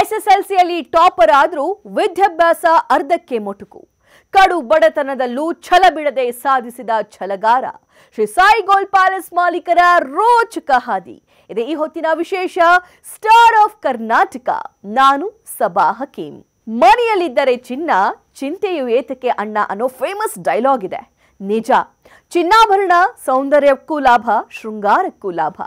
ಎಸ್ಎಸ್ಎಲ್ಸಿಯಲ್ಲಿ topper ಆದ್ರೂ ವಿದ್ಯಾಭ್ಯಾಸ ಅರ್ಧಕ್ಕೆ ಮೊಟಕು. ಕಡು ಬಡತನದಲ್ಲೂ ಛಲ ಬಿಡದೆ ಸಾಧಿಸಿದ ಛಲಗಾರ ಶ್ರೀ ಸಾಯಿ ಗೋಲ್ಡ್ ಪ್ಯಾಲೇಸ್ ಮಾಲೀಕರ ರೋಚಕ ಹಾದಿ. ಇದೆ ಈ ಹೊತ್ತಿನ ವಿಶೇಷ ಸ್ಟಾರ್ ಆಫ್ ಕರ್ನಾಟಕ. ನಾನು ಸಬಾ ಹಕೀಂ. ಮನೆಯಲ್ಲಿದ್ದರೆ ಚಿನ್ನ, ಚಿಂತೆಯು ಏತಕ್ಕೆ ಅಣ್ಣ ಅನ್ನೋ ಫೇಮಸ್ ಡೈಲಾಗ್ ಇದೆ. ನಿಜ, ಚಿನ್ನಾಭರಣ ಸೌಂದರ್ಯಕ್ಕೂ ಲಾಭ, ಶೃಂಗಾರಕ್ಕೂ ಲಾಭ.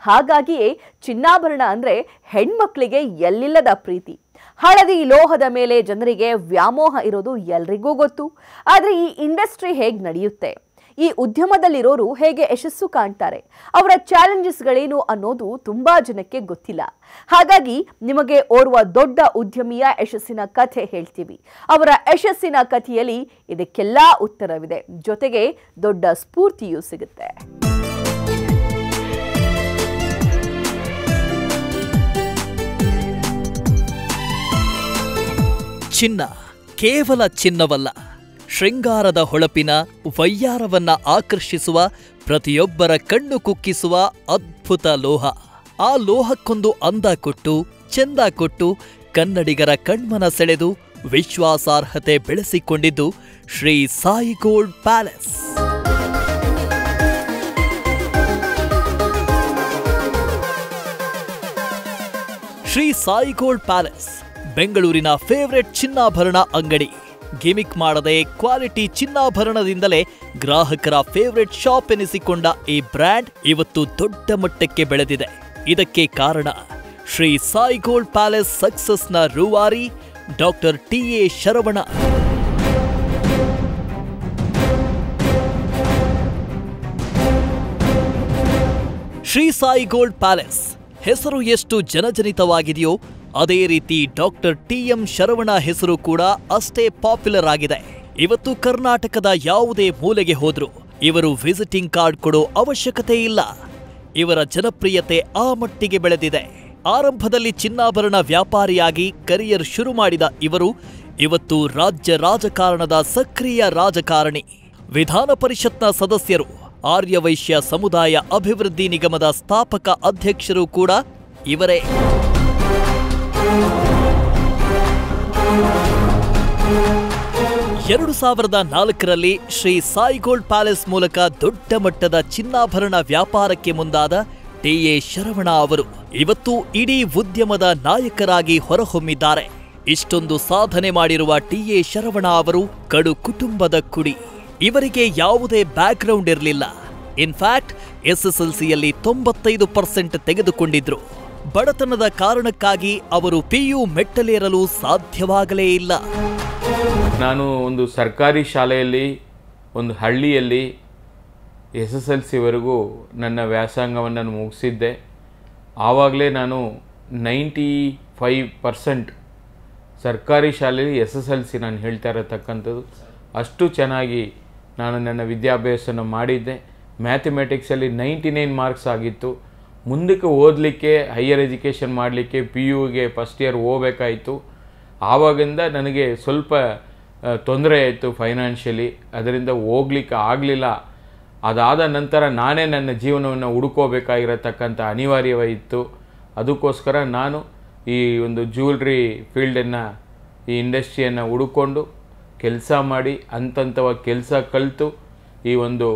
ಹಾಗಾಗಿಯೇ ಚಿನ್ನಾಭರಣ ಅಂದ್ರೆ ಹೆಣ್ಮಕ್ಳಿಗೆ ಎಲ್ಲಿಲ್ಲದ ಪ್ರೀತಿ. ಹಳದಿ ಲೋಹದ ಮೇಲೆ ಜನರಿಗೆ ವ್ಯಾಮೋಹ ಇರೋದು ಎಲ್ರಿಗೂ ಗೊತ್ತು. ಆದರೆ ಈ ಇಂಡಸ್ಟ್ರಿ ಹೇಗೆ ನಡೆಯುತ್ತೆ, ಈ ಉದ್ಯಮದಲ್ಲಿರೋರು ಹೇಗೆ ಯಶಸ್ಸು ಕಾಣ್ತಾರೆ, ಅವರ ಚಾಲೆಂಜಸ್ಗಳೇನು ಅನ್ನೋದು ತುಂಬಾ ಜನಕ್ಕೆ ಗೊತ್ತಿಲ್ಲ. ಹಾಗಾಗಿ ನಿಮಗೆ ಓರ್ವ ದೊಡ್ಡ ಉದ್ಯಮಿಯ ಯಶಸ್ಸಿನ ಕಥೆ ಹೇಳ್ತೀವಿ. ಅವರ ಯಶಸ್ಸಿನ ಕಥೆಯಲ್ಲಿ ಇದಕ್ಕೆಲ್ಲ ಉತ್ತರವಿದೆ, ಜೊತೆಗೆ ದೊಡ್ಡ ಸ್ಫೂರ್ತಿಯೂ ಸಿಗುತ್ತೆ. ಚಿನ್ನ ಕೇವಲ ಚಿನ್ನವಲ್ಲ, ಶೃಂಗಾರದ ಹೊಳಪಿನ ವಯ್ಯಾರವನ್ನ ಆಕರ್ಷಿಸುವ, ಪ್ರತಿಯೊಬ್ಬರ ಕಣ್ಣು ಕುಕ್ಕಿಸುವ ಅದ್ಭುತ ಲೋಹ. ಆ ಲೋಹಕ್ಕೊಂದು ಅಂದ ಕೊಟ್ಟು, ಚೆಂದ ಕೊಟ್ಟು, ಕನ್ನಡಿಗರ ಕಣ್ಮನ ಸೆಳೆದು ವಿಶ್ವಾಸಾರ್ಹತೆ ಬೆಳೆಸಿಕೊಂಡಿದ್ದು Shri Sai gold palace. Shri Sai gold palace ಬೆಂಗಳೂರಿನ ಫೇವರೆಟ್ ಚಿನ್ನಾಭರಣ ಅಂಗಡಿ. ಗಿಮಿಕ್ ಮಾಡದೆ ಕ್ವಾಲಿಟಿ ಚಿನ್ನಾಭರಣದಿಂದಲೇ ಗ್ರಾಹಕರ ಫೇವರೆಟ್ ಶಾಪ್ ಎನಿಸಿಕೊಂಡ ಈ ಬ್ರ್ಯಾಂಡ್ ಇವತ್ತು ದೊಡ್ಡ ಮಟ್ಟಕ್ಕೆ ಬೆಳೆದಿದೆ. ಇದಕ್ಕೆ ಕಾರಣ ಶ್ರೀ ಸಾಯಿ ಗೋಲ್ಡ್ ಪ್ಯಾಲೇಸ್ ಸಕ್ಸಸ್ನ ರೂವಾರಿ doctor TA. Saravana. Shri Sai gold palace ಹೆಸರು ಎಷ್ಟು ಜನಜನಿತವಾಗಿದೆಯೋ ಅದೇ ರೀತಿ ಡಾಕ್ಟರ್ ಟಿ.ಎಂ. ಶರವಣ ಹೆಸರು ಕೂಡ ಅಷ್ಟೇ ಪಾಪ್ಯುಲರ್ ಆಗಿದೆ. ಇವತ್ತು ಕರ್ನಾಟಕದ ಯಾವುದೇ ಮೂಲೆಗೆ ಹೋದ್ರೂ ಇವರು ವಿಸಿಟಿಂಗ್ ಕಾರ್ಡ್ ಕೊಡೋ ಅವಶ್ಯಕತೆ ಇಲ್ಲ. ಇವರ ಜನಪ್ರಿಯತೆ ಆ ಮಟ್ಟಿಗೆ ಬೆಳೆದಿದೆ. ಆರಂಭದಲ್ಲಿ ಚಿನ್ನಾಭರಣ ವ್ಯಾಪಾರಿಯಾಗಿ ಕರಿಯರ್ ಶುರು ಮಾಡಿದ ಇವರು ಇವತ್ತು ರಾಜ್ಯ ರಾಜಕಾರಣದ ಸಕ್ರಿಯ ರಾಜಕಾರಣಿ. ವಿಧಾನ ಪರಿಷತ್ನ ಸದಸ್ಯರು, ಆರ್ಯವೈಶ್ಯ ಸಮುದಾಯ ಅಭಿವೃದ್ಧಿ ನಿಗಮದ ಸ್ಥಾಪಕ ಅಧ್ಯಕ್ಷರು ಕೂಡ ಇವರೇ. 2004ರಲ್ಲಿ ಶ್ರೀ ಸಾಯಿ ಗೋಲ್ಡ್ ಪ್ಯಾಲೇಸ್ ಮೂಲಕ ದೊಡ್ಡ ಮಟ್ಟದ ಚಿನ್ನಾಭರಣ ವ್ಯಾಪಾರಕ್ಕೆ ಮುಂದಾದ ಟಿ.ಎ. ಶರವಣ ಅವರು ಇವತ್ತು ಇಡೀ ಉದ್ಯಮದ ನಾಯಕರಾಗಿ ಹೊರಹೊಮ್ಮಿದ್ದಾರೆ. ಇಷ್ಟೊಂದು ಸಾಧನೆ ಮಾಡಿರುವ ಟಿ.ಎ. ಶರವಣ ಅವರು ಕಡು ಕುಟುಂಬದ ಕುಡಿ. ಇವರಿಗೆ ಯಾವುದೇ ಬ್ಯಾಕ್ಗ್ರೌಂಡ್ ಇರಲಿಲ್ಲ. ಇನ್ಫ್ಯಾಕ್ಟ್ ಎಸ್ಎಸ್ಎಲ್ಸಿಯಲ್ಲಿ 95% ತೆಗೆದುಕೊಂಡಿದ್ರು. ಬಡತನದ ಕಾರಣಕ್ಕಾಗಿ ಅವರು PU ಮೆಟ್ಟಲೇರಲು ಸಾಧ್ಯವಾಗಲೇ ಇಲ್ಲ. ನಾನು ಒಂದು ಸರ್ಕಾರಿ ಶಾಲೆಯಲ್ಲಿ, ಒಂದು ಹಳ್ಳಿಯಲ್ಲಿ SSLCವರೆಗೂ ನನ್ನ ವ್ಯಾಸಂಗವನ್ನು ಮುಗಿಸಿದ್ದೆ. ಆವಾಗಲೇ ನಾನು 95% ಸರ್ಕಾರಿ ಶಾಲೆಯಲ್ಲಿ SSLC ನಾನು ಹೇಳ್ತಾ ಇರತಕ್ಕಂಥದ್ದು. ಅಷ್ಟು ಚೆನ್ನಾಗಿ ನಾನು ನನ್ನ ವಿದ್ಯಾಭ್ಯಾಸನ ಮಾಡಿದ್ದೆ. ಮ್ಯಾಥಮೆಟಿಕ್ಸಲ್ಲಿ 99 ಮಾರ್ಕ್ಸ್ ಆಗಿತ್ತು. ಮುಂದಕ್ಕೆ ಓದಲಿಕ್ಕೆ, ಹೈಯರ್ ಎಜುಕೇಷನ್ ಮಾಡಲಿಕ್ಕೆ PUಗೆ ಫಸ್ಟ್ ಇಯರ್ ಹೋಗಬೇಕಾಯಿತು. ಆವಾಗಿಂದ ನನಗೆ ಸ್ವಲ್ಪ ತೊಂದರೆ ಆಯಿತು ಫೈನಾನ್ಷಿಯಲಿ, ಅದರಿಂದ ಹೋಗ್ಲಿಕ್ಕೆ ಆಗಲಿಲ್ಲ. ಅದಾದ ನಂತರ ನಾನೇ ನನ್ನ ಜೀವನವನ್ನು ಹುಡುಕೋಬೇಕಾಗಿರತಕ್ಕಂಥ ಅನಿವಾರ್ಯವಾಯಿತು. ಅದಕ್ಕೋಸ್ಕರ ನಾನು ಈ ಒಂದು ಜ್ಯುವೆಲ್ರಿ ಫೀಲ್ಡನ್ನು, ಈ ಇಂಡಸ್ಟ್ರಿಯನ್ನು ಹುಡುಕೊಂಡು ಕೆಲಸ ಮಾಡಿ ಹಂತವಾಗಿ ಕೆಲಸ ಕಲಿತು ಈ ಒಂದು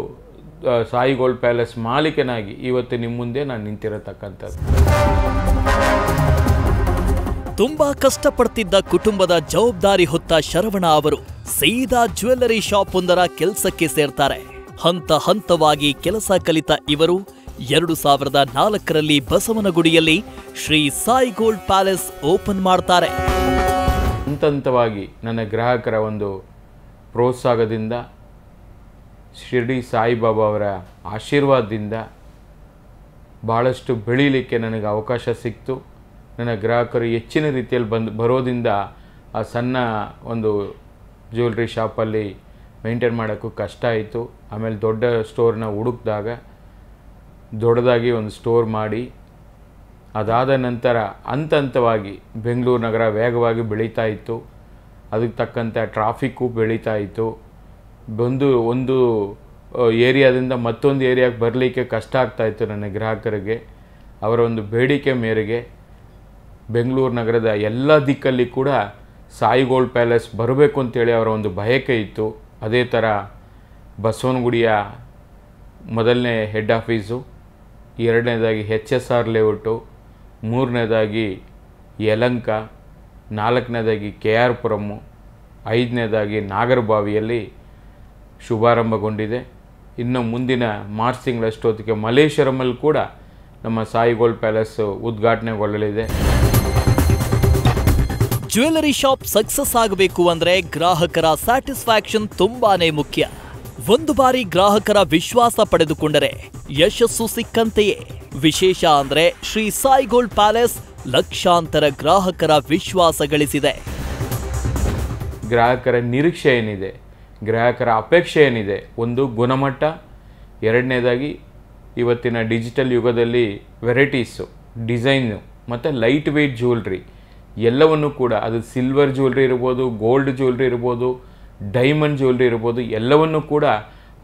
ಸಾಯಿ ಗೋಲ್ಡ್ ಪ್ಯಾಲೇಸ್ ಮಾಲೀಕನಾಗಿ ಇವತ್ತು ನಿಮ್ಮ ಮುಂದೆ ನಾನು ನಿಂತಿರತಕ್ಕಂಥದ್ದು. ತುಂಬಾ ಕಷ್ಟಪಡ್ತಿದ್ದ ಕುಟುಂಬದ ಜವಾಬ್ದಾರಿ ಹೊತ್ತ ಶರವಣ ಅವರು ಸೀದಾ ಜ್ಯುವೆಲ್ಲರಿ ಶಾಪ್ ಒಂದರ ಕೆಲಸಕ್ಕೆ ಸೇರ್ತಾರೆ. ಹಂತ ಹಂತವಾಗಿ ಕೆಲಸ ಕಲಿತ ಇವರು 2004ರಲ್ಲಿ ಬಸವನಗುಡಿಯಲ್ಲಿ Shri Sai gold palace open ಮಾಡ್ತಾರೆ. ಹಂತವಾಗಿ ನನ್ನ ಗ್ರಾಹಕರ ಒಂದು ಪ್ರೋತ್ಸಾಹದಿಂದ, ಶಿರ್ಡಿ ಸಾಯಿಬಾಬಾ ಅವರ ಆಶೀರ್ವಾದದಿಂದ ಭಾಳಷ್ಟು ಬೆಳೀಲಿಕ್ಕೆ ನನಗೆ ಅವಕಾಶ ಸಿಕ್ತು. ನನ್ನ ಗ್ರಾಹಕರು ಹೆಚ್ಚಿನ ರೀತಿಯಲ್ಲಿ ಬರೋದ್ರಿಂದ ಆ ಸಣ್ಣ ಒಂದು ಜ್ಯುವೆಲ್ರಿ ಶಾಪಲ್ಲಿ ಮೇಂಟೈನ್ ಮಾಡೋಕ್ಕೂ ಕಷ್ಟ ಆಯಿತು. ಆಮೇಲೆ ದೊಡ್ಡ ಸ್ಟೋರ್ನ ಹುಡುಕಿದಾಗ ದೊಡ್ಡದಾಗಿ ಒಂದು ಸ್ಟೋರ್ ಮಾಡಿ, ಅದಾದ ನಂತರ ಹಂತವಾಗಿ ಬೆಂಗಳೂರು ನಗರ ವೇಗವಾಗಿ ಬೆಳೀತಾ ಇತ್ತು. ಅದಕ್ಕೆ ತಕ್ಕಂತೆ ಟ್ರಾಫಿಕ್ಕು ಬೆಳೀತಾ ಇತ್ತು. ಒಂದು ಏರಿಯಾದಿಂದ ಮತ್ತೊಂದು ಏರಿಯಾಗೆ ಬರಲಿಕ್ಕೆ ಕಷ್ಟ ಆಗ್ತಾಯಿತ್ತು ನನ್ನ ಗ್ರಾಹಕರಿಗೆ. ಅವರ ಒಂದು ಬೇಡಿಕೆ ಮೇರೆಗೆ ಬೆಂಗಳೂರು ನಗರದ ಎಲ್ಲ ದಿಕ್ಕಲ್ಲಿ ಕೂಡ ಸಾಯಿ ಗೋಲ್ಡ್ ಪ್ಯಾಲೇಸ್ ಬರಬೇಕು ಅಂತೇಳಿ ಅವರ ಒಂದು ಬಯಕೆ ಇತ್ತು. ಅದೇ ಥರ ಬಸವನಗುಡಿಯ ಮೊದಲನೇ ಹೆಡ್ ಆಫೀಸು, ಎರಡನೇದಾಗಿ HSR ಲೇಔಟು, ಮೂರನೇದಾಗಿ ಯಲಂಕ, ನಾಲ್ಕನೇದಾಗಿ KR ಪುರಮ್ಮು, ಐದನೇದಾಗಿ ನಾಗರಬಾವಿಯಲ್ಲಿ ಶುಭಾರಂಭಗೊಂಡಿದೆ. ಇನ್ನು ಮುಂದಿನ ಮಾರ್ಚ್ ತಿಂಗಳಷ್ಟೊತ್ತಿಗೆ ಮಲ್ಲೇಶ್ವರಮಲ್ಲಿ ಕೂಡ ನಮ್ಮ ಸಾಯಿ ಗೋಲ್ಡ್ ಪ್ಯಾಲೇಸ್ ಉದ್ಘಾಟನೆಗೊಳ್ಳಲಿದೆ. ಜ್ಯುವೆಲರಿ ಶಾಪ್ ಸಕ್ಸಸ್ ಆಗಬೇಕು ಅಂದ್ರೆ ಗ್ರಾಹಕರ ಸ್ಯಾಟಿಸ್ಫ್ಯಾಕ್ಷನ್ ತುಂಬಾನೇ ಮುಖ್ಯ. ಒಂದು ಬಾರಿ ಗ್ರಾಹಕರ ವಿಶ್ವಾಸ ಪಡೆದುಕೊಂಡರೆ ಯಶಸ್ಸು ಸಿಕ್ಕಂತೆಯೇ. ವಿಶೇಷ ಅಂದ್ರೆ ಶ್ರೀ ಸಾಯಿ ಗೋಲ್ಡ್ ಪ್ಯಾಲೇಸ್ ಲಕ್ಷಾಂತರ ಗ್ರಾಹಕರ ವಿಶ್ವಾಸ ಗಳಿಸಿದೆ. ಗ್ರಾಹಕರ ನಿರೀಕ್ಷೆ ಏನಿದೆ, ಗ್ರಾಹಕರ ಅಪೇಕ್ಷೆ ಏನಿದೆ, ಒಂದು ಗುಣಮಟ್ಟ, ಎರಡನೇದಾಗಿ ಇವತ್ತಿನ ಡಿಜಿಟಲ್ ಯುಗದಲ್ಲಿ ವೆರೈಟೀಸು, ಡಿಸೈನು ಮತ್ತು ಲೈಟ್ ವೆಯ್ಟ್ ಜ್ಯುವೆಲ್ರಿ ಎಲ್ಲವನ್ನು ಕೂಡ, ಅದು ಸಿಲ್ವರ್ ಜ್ಯುವೆಲ್ರಿ ಇರ್ಬೋದು, ಗೋಲ್ಡ್ ಜ್ಯುವೆಲ್ರಿ ಇರ್ಬೋದು, ಡೈಮಂಡ್ ಜ್ಯುವೆಲ್ರಿ ಇರ್ಬೋದು, ಎಲ್ಲವನ್ನು ಕೂಡ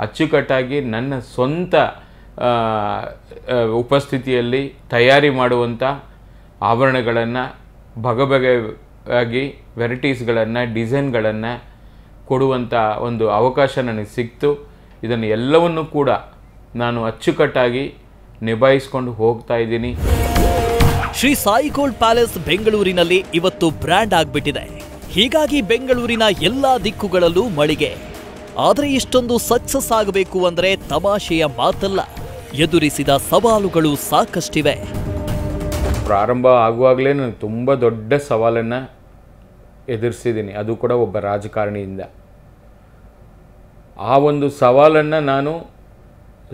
ಅಚ್ಚುಕಟ್ಟಾಗಿ ನನ್ನ ಸ್ವಂತ ಉಪಸ್ಥಿತಿಯಲ್ಲಿ ತಯಾರಿ ಮಾಡುವಂಥ ಆಭರಣಗಳನ್ನು ಬಗೆಬಗೆಯಾಗಿ ವೆರೈಟೀಸ್ಗಳನ್ನು, ಡಿಸೈನ್ಗಳನ್ನು ಕೊಡುವಂಥ ಒಂದು ಅವಕಾಶ ನನಗೆ ಸಿಕ್ತು. ಇದನ್ನು ಎಲ್ಲವನ್ನು ಕೂಡ ನಾನು ಅಚ್ಚುಕಟ್ಟಾಗಿ ನಿಭಾಯಿಸ್ಕೊಂಡು ಹೋಗ್ತಾ ಇದ್ದೀನಿ. ಶ್ರೀ ಸಾಯಿ ಗೋಲ್ಡ್ ಪ್ಯಾಲೇಸ್ ಬೆಂಗಳೂರಿನಲ್ಲಿ ಇವತ್ತು ಬ್ರ್ಯಾಂಡ್ ಆಗ್ಬಿಟ್ಟಿದೆ. ಹೀಗಾಗಿ ಬೆಂಗಳೂರಿನ ಎಲ್ಲಾ ದಿಕ್ಕುಗಳಲ್ಲೂ ಮಳಿಗೆ. ಆದರೆ ಇಷ್ಟೊಂದು ಸಕ್ಸಸ್ ಆಗಬೇಕು ಅಂದ್ರೆ ತಮಾಷೆಯ ಮಾತಲ್ಲ. ಎದುರಿಸಿದ ಸವಾಲುಗಳು ಸಾಕಷ್ಟಿವೆ. ಪ್ರಾರಂಭ ಆಗುವಾಗಲೇ ನಾನು ತುಂಬ ದೊಡ್ಡ ಸವಾಲನ್ನು ಎದುರಿಸಿದ್ದೀನಿ, ಅದು ಕೂಡ ಒಬ್ಬ ರಾಜಕಾರಣಿಯಿಂದ. ಆ ಒಂದು ಸವಾಲನ್ನು ನಾನು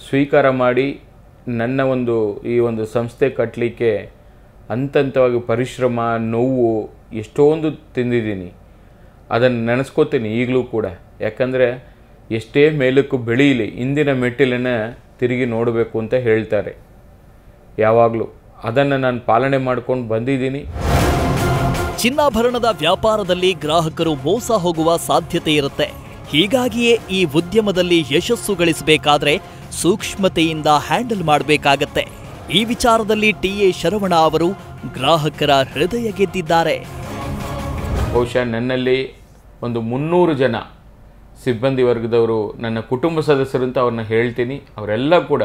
ಸ್ವೀಕಾರ ಮಾಡಿ ನನ್ನ ಈ ಒಂದು ಸಂಸ್ಥೆ ಕಟ್ಟಲಿಕ್ಕೆ ಹಂತವಾಗಿ ಪರಿಶ್ರಮ, ನೋವು ಎಷ್ಟೊಂದು ತಿಂದಿದ್ದೀನಿ. ಅದನ್ನು ನೆನೆಸ್ಕೋತೀನಿ ಈಗಲೂ ಕೂಡ. ಯಾಕಂದರೆ ಎಷ್ಟೇ ಮೇಲಕ್ಕೂ ಬೆಳೀಲಿ, ಇಂದಿನ ಮೆಟ್ಟಿಲನ್ನು ತಿರುಗಿ ನೋಡಬೇಕು ಅಂತ ಹೇಳ್ತಾರೆ ಯಾವಾಗಲೂ. ಅದನ್ನು ನಾನು ಪಾಲನೆ ಮಾಡ್ಕೊಂಡು ಬಂದಿದ್ದೀನಿ. ಚಿನ್ನಾಭರಣದ ವ್ಯಾಪಾರದಲ್ಲಿ ಗ್ರಾಹಕರು ಮೋಸ ಹೋಗುವ ಸಾಧ್ಯತೆ ಇರುತ್ತೆ. ಹೀಗಾಗಿಯೇ ಈ ಉದ್ಯಮದಲ್ಲಿ ಯಶಸ್ಸು ಗಳಿಸಬೇಕಾದ್ರೆ ಸೂಕ್ಷ್ಮತೆಯಿಂದ ಹ್ಯಾಂಡಲ್ ಮಾಡಬೇಕಾಗತ್ತೆ. ಈ ವಿಚಾರದಲ್ಲಿ TA ಶರವಣ ಅವರು ಗ್ರಾಹಕರ ಹೃದಯ ಗೆದ್ದಿದ್ದಾರೆ. ಬಹುಶಃ ನನ್ನಲ್ಲಿ ಒಂದು 300 ಜನ ಸಿಬ್ಬಂದಿ ವರ್ಗದವರು ನನ್ನ ಕುಟುಂಬ ಸದಸ್ಯರು ಅಂತ ಅವ್ರನ್ನ ಹೇಳ್ತೀನಿ. ಅವರೆಲ್ಲ ಕೂಡ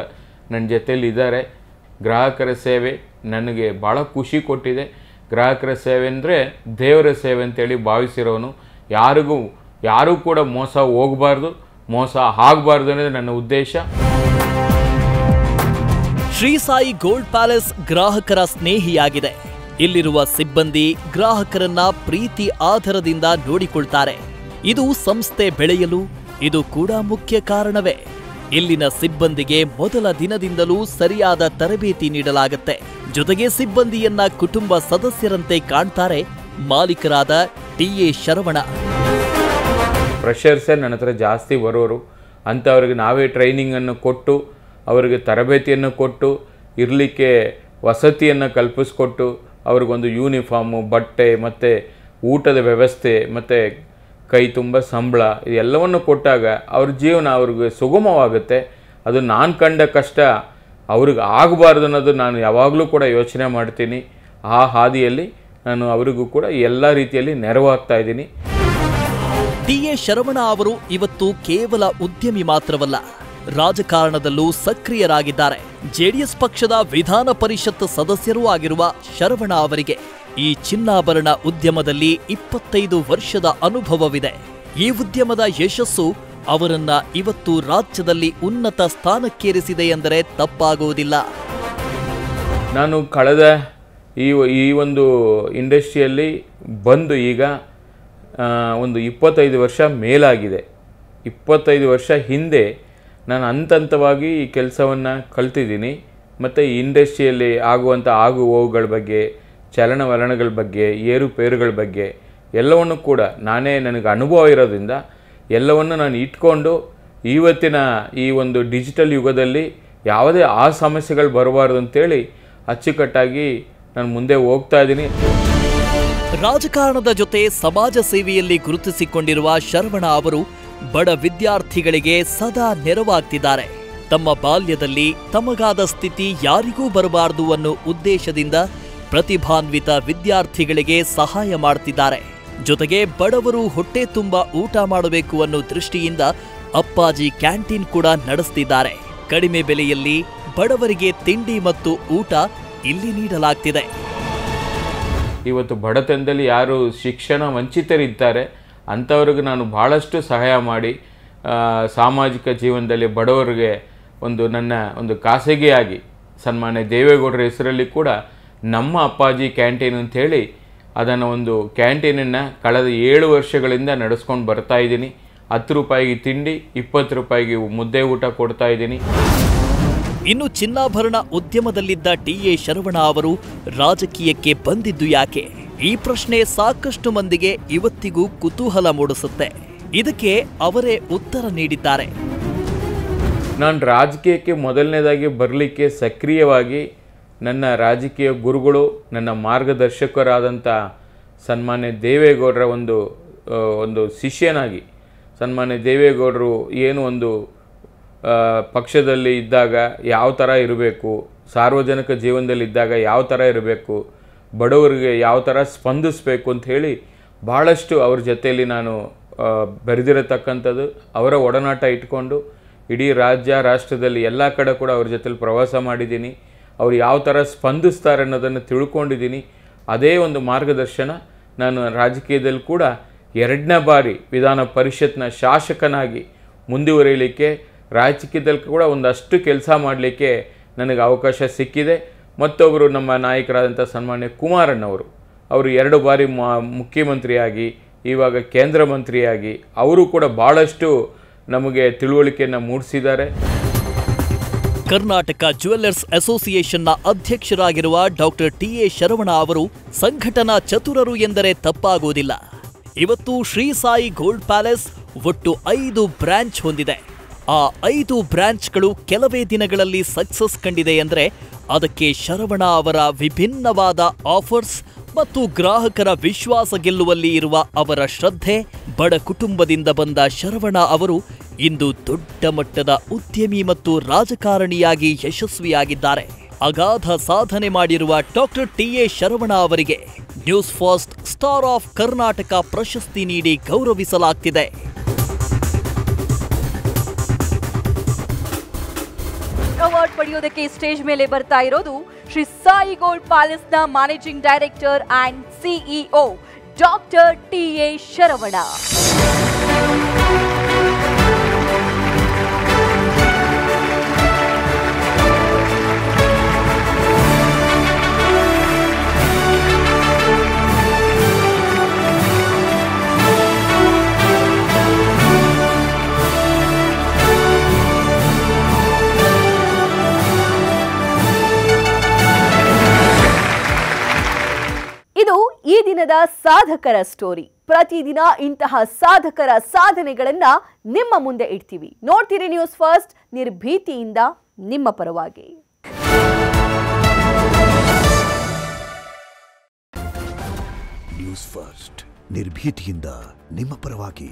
ನನ್ನ ಜೊತೆಯಲ್ಲಿ ಇದ್ದಾರೆ. ಗ್ರಾಹಕರ ಸೇವೆ ನನಗೆ ಭಾಳ ಖುಷಿ ಕೊಟ್ಟಿದೆ. ಗ್ರಾಹಕರ ಸೇವೆ ಅಂದರೆ ದೇವರ ಸೇವೆ ಅಂತೇಳಿ ಭಾವಿಸಿರೋನು. ಯಾರೂ ಕೂಡ ಮೋಸ ಹೋಗಬಾರ್ದು, ಮೋಸ ಆಗಬಾರ್ದು ಅನ್ನೋದು ನನ್ನ ಉದ್ದೇಶ. ಶ್ರೀ ಸಾಯಿ ಗೋಲ್ಡ್ ಪ್ಯಾಲೇಸ್ ಗ್ರಾಹಕರ ಸ್ನೇಹಿಯಾಗಿದೆ. ಇಲ್ಲಿರುವ ಸಿಬ್ಬಂದಿ ಗ್ರಾಹಕರನ್ನ ಪ್ರೀತಿ ಆಧಾರದಿಂದ ನೋಡಿಕೊಳ್ತಾರೆ. ಇದು ಸಂಸ್ಥೆ ಬೆಳೆಯಲು ಇದು ಕೂಡ ಮುಖ್ಯ ಕಾರಣವೇ. ಇಲ್ಲಿನ ಸಿಬ್ಬಂದಿಗೆ ಮೊದಲ ದಿನದಿಂದಲೂ ಸರಿಯಾದ ತರಬೇತಿ ನೀಡಲಾಗುತ್ತೆ. ಜೊತೆಗೆ ಸಿಬ್ಬಂದಿಯನ್ನ ಕುಟುಂಬ ಸದಸ್ಯರಂತೆ ಕಾಣ್ತಾರೆ ಮಾಲೀಕರಾದ TA ಶರವಣ. ಫ್ರೆಷರ್ಸೇ ನನ್ನ ಹತ್ರ ಜಾಸ್ತಿ ಬರೋರು. ಅಂಥವ್ರಿಗೆ ನಾವೇ ಟ್ರೈನಿಂಗನ್ನು ಕೊಟ್ಟು, ಅವರಿಗೆ ತರಬೇತಿಯನ್ನು ಕೊಟ್ಟು, ಇರಲಿಕ್ಕೆ ವಸತಿಯನ್ನು ಕಲ್ಪಿಸ್ಕೊಟ್ಟು, ಅವ್ರಿಗೊಂದು ಯೂನಿಫಾರ್ಮು, ಬಟ್ಟೆ ಮತ್ತು ಊಟದ ವ್ಯವಸ್ಥೆ ಮತ್ತು ಕೈ ತುಂಬ ಸಂಬಳ ಇದೆಲ್ಲವನ್ನು ಕೊಟ್ಟಾಗ ಅವ್ರ ಜೀವನ ಅವ್ರಿಗೆ ಸುಗಮವಾಗುತ್ತೆ. ಅದು ನಾನು ಕಂಡ ಕಷ್ಟ ಅವ್ರಿಗೆ ಆಗಬಾರ್ದು ಅನ್ನೋದು ನಾನು ಯಾವಾಗಲೂ ಕೂಡ ಯೋಚನೆ ಮಾಡ್ತೀನಿ. ಆ ಹಾದಿಯಲ್ಲಿ ನಾನು ಅವರಿಗೂ ಕೂಡ ಎಲ್ಲ ರೀತಿಯಲ್ಲಿ ನೆರವಾಗ್ತಾ ಇದ್ದೀನಿ. TA ಶರವಣ ಅವರು ಇವತ್ತು ಕೇವಲ ಉದ್ಯಮಿ ಮಾತ್ರವಲ್ಲ, ರಾಜಕಾರಣದಲ್ಲೂ ಸಕ್ರಿಯರಾಗಿದ್ದಾರೆ. JDS ಪಕ್ಷದ ವಿಧಾನ ಪರಿಷತ್ ಸದಸ್ಯರೂ ಆಗಿರುವ ಶರವಣ ಅವರಿಗೆ ಈ ಚಿನ್ನಾಭರಣ ಉದ್ಯಮದಲ್ಲಿ 25 ವರ್ಷದ ಅನುಭವವಿದೆ. ಈ ಉದ್ಯಮದ ಯಶಸ್ಸು ಅವರನ್ನ ಇವತ್ತು ರಾಜ್ಯದಲ್ಲಿ ಉನ್ನತ ಸ್ಥಾನಕ್ಕೇರಿಸಿದೆ ಎಂದರೆ ತಪ್ಪಾಗುವುದಿಲ್ಲ. ನಾನು ಕಳೆದ ಈ ಒಂದು ಇಂಡಸ್ಟ್ರಿಯಲ್ಲಿ ಬಂದು ಈಗ ಒಂದು 25 ವರ್ಷ ಮೇಲಾಗಿದೆ. 25 ವರ್ಷ ಹಿಂದೆ ನಾನು ಹಂತವಾಗಿ ಈ ಕೆಲಸವನ್ನು ಕಲ್ತಿದ್ದೀನಿ. ಮತ್ತು ಈ ಇಂಡಸ್ಟ್ರಿಯಲ್ಲಿ ಆಗುವಂಥ ಆಗು ಹೋಗುಗಳ ಬಗ್ಗೆ, ಚಲನವಲನಗಳ ಬಗ್ಗೆ, ಏರುಪೇರುಗಳ ಬಗ್ಗೆ ಎಲ್ಲವನ್ನು ಕೂಡ ನನಗೆ ಅನುಭವ ಇರೋದ್ರಿಂದ ಎಲ್ಲವನ್ನು ನಾನು ಇಟ್ಕೊಂಡು ಇವತ್ತಿನ ಈ ಒಂದು ಡಿಜಿಟಲ್ ಯುಗದಲ್ಲಿ ಯಾವುದೇ ಆ ಸಮಸ್ಯೆಗಳು ಬರಬಾರ್ದು ಅಂತೇಳಿ ಅಚ್ಚುಕಟ್ಟಾಗಿ ನಾನು ಮುಂದೆ ಹೋಗ್ತಾ ಇದ್ದೀನಿ. ರಾಜಕಾರಣದ ಜೊತೆ ಸಮಾಜ ಸೇವೆಯಲ್ಲಿ ಗುರುತಿಸಿಕೊಂಡಿರುವ ಶರವಣ ಅವರು ಬಡ ವಿದ್ಯಾರ್ಥಿಗಳಿಗೆ ಸದಾ ನೆರವಾಗ್ತಿದ್ದಾರೆ. ತಮ್ಮ ಬಾಲ್ಯದಲ್ಲಿ ತಮಗಾದ ಸ್ಥಿತಿ ಯಾರಿಗೂ ಬರಬಾರದು ಅನ್ನೋ ಉದ್ದೇಶದಿಂದ ಪ್ರತಿಭಾನ್ವಿತ ವಿದ್ಯಾರ್ಥಿಗಳಿಗೆ ಸಹಾಯ ಮಾಡುತ್ತಿದ್ದಾರೆ. ಜೊತೆಗೆ ಬಡವರು ಹೊಟ್ಟೆ ತುಂಬ ಊಟ ಮಾಡಬೇಕು ಅನ್ನೋ ದೃಷ್ಟಿಯಿಂದ ಅಪ್ಪಾಜಿ ಕ್ಯಾಂಟೀನ್ ಕೂಡ ನಡೆಸ್ತಿದ್ದಾರೆ. ಕಡಿಮೆ ಬೆಲೆಯಲ್ಲಿ ಬಡವರಿಗೆ ತಿಂಡಿ ಮತ್ತು ಊಟ ಇಲ್ಲಿ ನೀಡಲಾಗ್ತಿದೆ. ಇವತ್ತು ಬಡತನದಲ್ಲಿ ಯಾರು ಶಿಕ್ಷಣ ವಂಚಿತರಿದ್ದಾರೆ ಅಂಥವ್ರಿಗೆ ನಾನು ಭಾಳಷ್ಟು ಸಹಾಯ ಮಾಡಿ ಸಾಮಾಜಿಕ ಜೀವನದಲ್ಲಿ ಬಡವರಿಗೆ ನನ್ನ ಖಾಸಗಿಯಾಗಿ ಸನ್ಮಾನ್ಯ ದೇವೇಗೌಡರ ಹೆಸರಲ್ಲಿ ಕೂಡ ನಮ್ಮ ಅಪ್ಪಾಜಿ ಕ್ಯಾಂಟೀನ್ ಅಂಥೇಳಿ ಅದನ್ನು ಒಂದು ಕ್ಯಾಂಟೀನನ್ನು ಕಳೆದ 7 ವರ್ಷಗಳಿಂದ ನಡೆಸ್ಕೊಂಡು ಬರ್ತಾ ಇದ್ದೀನಿ. 10 ರೂಪಾಯಿಗೆ ತಿಂಡಿ, 20 ರೂಪಾಯಿಗೆ ಮುದ್ದೆ ಊಟ ಕೊಡ್ತಾ ಇದ್ದೀನಿ. ಇನ್ನು ಚಿನ್ನಾಭರಣ ಉದ್ಯಮದಲ್ಲಿದ್ದ ಟಿ.ಎ. ಶರವಣ ಅವರು ರಾಜಕೀಯಕ್ಕೆ ಬಂದಿದ್ದು ಯಾಕೆ? ಈ ಪ್ರಶ್ನೆ ಸಾಕಷ್ಟು ಮಂದಿಗೆ ಇವತ್ತಿಗೂ ಕುತೂಹಲ ಮೂಡಿಸುತ್ತೆ. ಇದಕ್ಕೆ ಅವರೇ ಉತ್ತರ ನೀಡಿದ್ದಾರೆ. ನಾನು ರಾಜಕೀಯಕ್ಕೆ ಮೊದಲನೇದಾಗಿ ಬರಲಿಕ್ಕೆ ಸಕ್ರಿಯವಾಗಿ ನನ್ನ ರಾಜಕೀಯ ಗುರುಗಳು, ನನ್ನ ಮಾರ್ಗದರ್ಶಕರಾದಂಥ ಸನ್ಮಾನ್ಯ ದೇವೇಗೌಡರ ಒಂದು ಶಿಷ್ಯನಾಗಿ, ಸನ್ಮಾನ್ಯ ದೇವೇಗೌಡರು ಏನು ಪಕ್ಷದಲ್ಲಿ ಇದ್ದಾಗ ಯಾವ ಥರ ಇರಬೇಕು, ಸಾರ್ವಜನಿಕ ಜೀವನದಲ್ಲಿದ್ದಾಗ ಯಾವ ಥರ ಇರಬೇಕು, ಬಡವರಿಗೆ ಯಾವ ಥರ ಸ್ಪಂದಿಸಬೇಕು ಅಂತ ಹೇಳಿ ಭಾಳಷ್ಟು ಅವ್ರ ಜೊತೆಯಲ್ಲಿ ನಾನು ಬೆರೆದಿರತಕ್ಕಂಥದ್ದು. ಅವರ ಒಡನಾಟ ಇಟ್ಕೊಂಡು ಇಡೀ ರಾಷ್ಟ್ರದಲ್ಲಿ ಎಲ್ಲ ಕಡೆ ಕೂಡ ಅವ್ರ ಜೊತೆಲಿ ಪ್ರವಾಸ ಮಾಡಿದ್ದೀನಿ. ಅವ್ರು ಯಾವ ಥರ ಸ್ಪಂದಿಸ್ತಾರೆ ಅನ್ನೋದನ್ನು ತಿಳ್ಕೊಂಡಿದ್ದೀನಿ. ಅದೇ ಒಂದು ಮಾರ್ಗದರ್ಶನ ನಾನು ರಾಜಕೀಯದಲ್ಲಿ ಕೂಡ 2ನೇ ಬಾರಿ ವಿಧಾನ ಪರಿಷತ್ನ ಶಾಸಕನಾಗಿ ಮುಂದುವರಿಯಲಿಕ್ಕೆ, ರಾಜಕೀಯದಲ್ಲಿ ಕೂಡ ಒಂದಷ್ಟು ಕೆಲಸ ಮಾಡಲಿಕ್ಕೆ ನನಗೆ ಅವಕಾಶ ಸಿಕ್ಕಿದೆ. ಮತ್ತೊಬ್ಬರು ನಮ್ಮ ನಾಯಕರಾದಂಥ ಸನ್ಮಾನ್ಯ ಕುಮಾರಣ್ಣವರು, ಅವರು 2 ಬಾರಿ ಮುಖ್ಯಮಂತ್ರಿಯಾಗಿ ಇವಾಗ ಕೇಂದ್ರ ಮಂತ್ರಿಯಾಗಿ ಅವರು ಕೂಡ ಭಾಳಷ್ಟು ನಮಗೆ ತಿಳುವಳಿಕೆಯನ್ನು ಮೂಡಿಸಿದ್ದಾರೆ. ಕರ್ನಾಟಕ ಜ್ಯುವೆಲ್ಲರ್ಸ್ ಅಸೋಸಿಯೇಷನ್ನ ಅಧ್ಯಕ್ಷರಾಗಿರುವ ಡಾಕ್ಟರ್ ಟಿ.ಎ. ಶರವಣ ಅವರು ಸಂಘಟನಾ ಚತುರರು ಎಂದರೆ ತಪ್ಪಾಗುವುದಿಲ್ಲ. ಇವತ್ತು ಶ್ರೀ ಸಾಯಿ ಗೋಲ್ಡ್ ಪ್ಯಾಲೇಸ್ ಒಟ್ಟು 5 ಬ್ರಾಂಚ್ ಹೊಂದಿದೆ. ಆ 5 ಬ್ರಾಂಚ್ಗಳು ಕೆಲವೇ ದಿನಗಳಲ್ಲಿ ಸಕ್ಸಸ್ ಕಂಡಿದೆ ಅಂದರೆ ಅದಕ್ಕೆ ಶರವಣ ಅವರ ವಿಭಿನ್ನವಾದ ಆಫರ್ಸ್ ಮತ್ತು ಗ್ರಾಹಕರ ವಿಶ್ವಾಸ ಗೆಲ್ಲುವಲ್ಲಿ ಇರುವ ಅವರ ಶ್ರದ್ಧೆ. ಬಡ ಕುಟುಂಬದಿಂದ ಬಂದ ಶರವಣ ಅವರು ಇಂದು ದೊಡ್ಡ ಮಟ್ಟದ ಉದ್ಯಮಿ ಮತ್ತು ರಾಜಕಾರಣಿಯಾಗಿ ಯಶಸ್ವಿಯಾಗಿದ್ದಾರೆ. ಅಗಾಧ ಸಾಧನೆ ಮಾಡಿರುವ ಡಾಕ್ಟರ್ ಟಿ.ಎ. ಶರವಣ ಅವರಿಗೆ News First star of Karnataka ಪ್ರಶಸ್ತಿ ನೀಡಿ ಗೌರವಿಸಲಾಗ್ತಿದೆ. ಅವಾರ್ಡ್ ಪಡೆಯೋದಕ್ಕೆ ಸ್ಟೇಜ್ ಮೇಲೆ ಬರ್ತಾ ಇರೋದು ಶ್ರೀ ಸಾಯಿ ಗೋಲ್ಡ್ ಪ್ಯಾಲೇಸ್ನ managing director and CEO doctor TA. Saravana. ಇದು ಈ ದಿನದ ಸಾಧಕರ ಸ್ಟೋರಿ. ಪ್ರತಿದಿನ ಇಂತಹ ಸಾಧಕರ ಸಾಧನೆಗಳನ್ನ ನಿಮ್ಮ ಮುಂದೆ ಇಡ್ತೀವಿ. ನೋಡ್ತೀರಿ ನ್ಯೂಸ್ ಫಸ್ಟ್, ನಿರ್ಭೀತಿಯಿಂದ ನಿಮ್ಮ ಪರವಾಗಿ. ನ್ಯೂಸ್ ಫಸ್ಟ್, ನಿರ್ಭೀತಿಯಿಂದ ನಿಮ್ಮ ಪರವಾಗಿ.